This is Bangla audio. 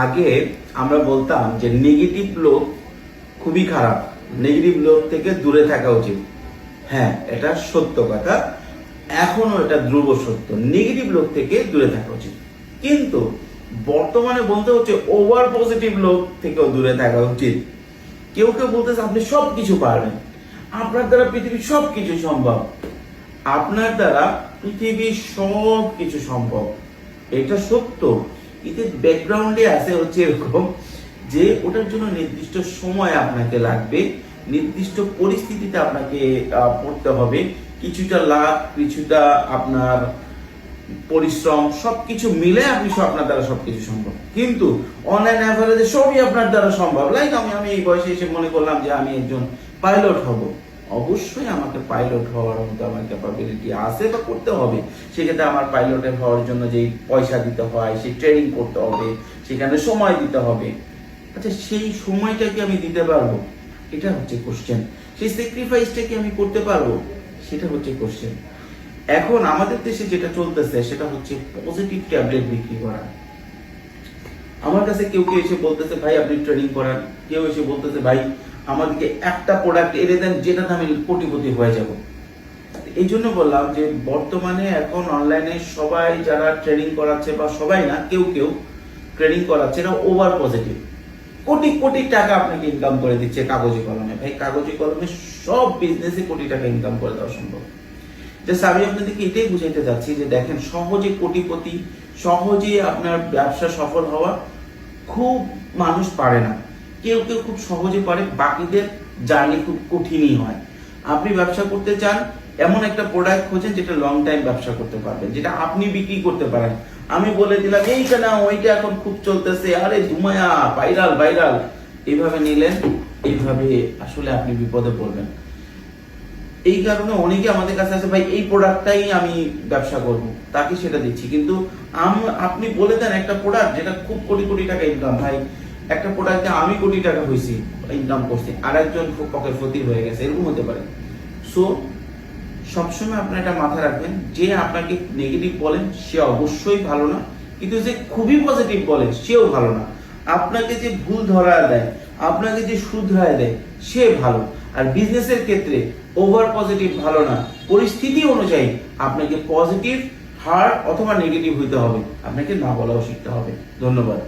আগে আমরা বলতাম যে নেগেটিভ লোক খুবই খারাপ, নেগেটিভ লোক থেকে দূরে থাকা উচিত। হ্যাঁ, এটা সত্য কথা, এখনো এটা ধ্রুব সত্য, নেগেটিভ লোক থেকে দূরে থাকা উচিত। কিন্তু বর্তমানে বলতে হচ্ছে ওভার পজিটিভ লোক থেকেও দূরে থাকা উচিত। কেউ কেউ বলতেছে আপনি সবকিছু পারবেন, আপনার দ্বারা পৃথিবীর সবকিছু সম্ভব। আপনার দ্বারা পৃথিবীর সব কিছু সম্ভব, এটা সত্য। এতে ব্যাকগ্রাউন্ডে আছে হচ্ছে এরকম যে ওটার জন্য নির্দিষ্ট সময় আপনাকে লাগবে, নির্দিষ্ট পরিস্থিতিতে আপনাকে পড়তে হবে, কিছুটা লাভ, কিছুটা আপনার পরিশ্রম, সবকিছু মিলে আপনি আপনার দ্বারা সবকিছু সম্ভব। কিন্তু অনলাইন অ্যাভারেজে সবই আপনার দ্বারা সম্ভব। লাইক আমি এই বয়সে এসে মনে করলাম যে আমি একজন পাইলট হব, অবশ্যই আমাকে পাইলট হওয়ার মতো আমার ক্যাপাবিলিটি আছে বা করতে হবে। সেক্ষেত্রে আমার পাইলটের হওয়ার জন্য যেই পয়সা দিতে হয়, সেই ট্রেনিং করতে হবে, সেখানে সময় দিতে হবে। আচ্ছা, সেই সময়টা কি আমি দিতে পারবো? এটা হচ্ছে কোশ্চেন। সেই স্যাক্রিফাইসটা কি আমি করতে পারবো? সেটা হচ্ছে কোশ্চেন। এখন আমাদের দেশে যেটা চলতেছে সেটা হচ্ছে পজিটিভ ট্যাবলেট বিক্রি করা। আমার কাছে কেউ কেউ এসে বলতেছে ভাই আপনি ট্রেনিং করান, কেউ এসে বলতেছে ভাই আমাদেরকে একটা প্রোডাক্ট এনে দেন যেটাতে আমি কোটিপতি হয়ে যাব। এই জন্য বললাম যে বর্তমানে এখন অনলাইনে সবাই যারা ট্রেনিং করাচ্ছে, বা সবাই না, কেউ কেউ ট্রেনিং করাচ্ছে, এটা ওভার পজিটিভ। কোটি কোটি টাকা আপনাকে ইনকাম করে দিচ্ছে কাগজে কলমে। ভাই কাগজে কলমে সব বিজনেসে কোটি টাকা ইনকাম করে দেওয়া সম্ভব। জাস্ট আমি আপনাদেরকে এটাই বুঝাইতে যাচ্ছি যে দেখেন, সহজে কোটিপতি, সহজে আপনার ব্যবসা সফল হওয়া খুব মানুষ পারে না। কেউ কেউ খুব সহজে পারে, বাকিদের জার্নি খুব কঠিনই হয়। আপনি ব্যবসা করতে চান, এমন একটা প্রোডাক্ট খোঁজেন যেটা লং টাইম ব্যবসা করতে পারবেন, যেটা আপনি বিক্রি করতে পারেন। আমি বলে দিলাম এইটা না, ওইটা এখন খুব চলতেছে, আরে ধুমায়া, ভাইরাল ভাইরাল, এইভাবে নিলেন, এইভাবে আসলে আপনি বিপদে পড়বেন। এই কারণে অনেকে আমাদের কাছে আসে, ভাই এই প্রোডাক্টটাই আমি ব্যবসা করব, তাকে সেটা দিচ্ছি। কিন্তু আপনি বলে দেন একটা প্রোডাক্ট যেটা খুব কোটি কোটি টাকা ইনকাম। ভাই একটা প্রোডাক্টে আমি কোটি টাকা হয়েছি, ইনকাম করছি, আর একজন পকেট ফতি হয়ে গেছে, এরকম হতে পারে। সো সবসময় আপনার এটা মাথায় রাখবেন, যে আপনাকে নেগেটিভ বলেন সে অবশ্যই ভালো না, কিন্তু যে খুবই পজিটিভ বলে সেও ভালো না। আপনাকে যে ভুল ধরা দেয়, আপনাকে যে শুধরায় দেয়, সে ভালো। আর বিজনেসের ক্ষেত্রে ওভার পজিটিভ ভালো না, পরিস্থিতি অনুযায়ী আপনাকে পজিটিভ, হার্ড অথবা নেগেটিভ হইতে হবে, আপনাকে না বলাও শিখতে হবে। ধন্যবাদ।